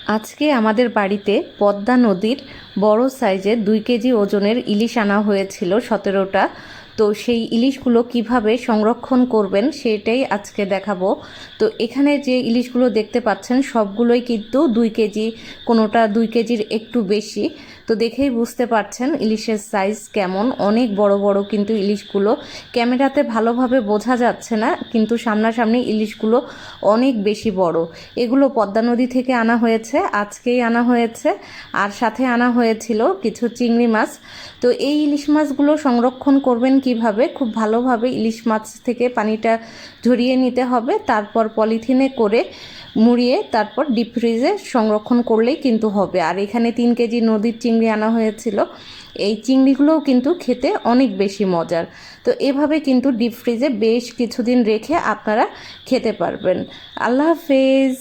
আজকে আমাদের বাড়িতে পদ্মা নদীর বড় সাইজের 2 কেজি ওজনের ইলিশ আনা হয়েছিল 17টা। তো সেই ইলিশগুলো কিভাবে সংরক্ষণ করবেন সেটাই আজকে দেখাবো। তো এখানে যে ইলিশগুলো দেখতে পাচ্ছেন সবগুলোই কিন্তু 2 কেজি, কোনোটা 2 কেজির একটু বেশি। তো দেখেই বুঝতে পারছেন ইলিশের সাইজ কেমন, অনেক বড় বড় কিন্তু ইলিশগুলো। ক্যামেরাতে ভালোভাবে বোঝা যাচ্ছে না, কিন্তু সামনাসামনি ইলিশগুলো অনেক বেশি বড়। এগুলো পদ্মা নদী থেকে আনা হয়েছে, আজকেই আনা হয়েছে। আর সাথে আনা হয়েছিল কিছু চিংড়ি মাছ। তো এই ইলিশ মাছগুলো সংরক্ষণ করবেন কিভাবে, খুব ভালোভাবে ইলিশ মাছ থেকে পানিটা ঝরিয়ে নিতে হবে, তারপর পলিথিনে করে মুড়িয়ে তারপর ডিপ ফ্রিজে সংরক্ষণ করলেই কিন্তু হবে। আর এখানে 3 কেজি নদীর চিংড়ি আনা হয়েছিল। এই চিংড়িগুলোও কিন্তু খেতে অনেক বেশি মজার। তো এভাবে কিন্তু ডিপ ফ্রিজে বেশ কিছুদিন রেখে আপনারা খেতে পারবেন। আল্লাহ হাফেজ।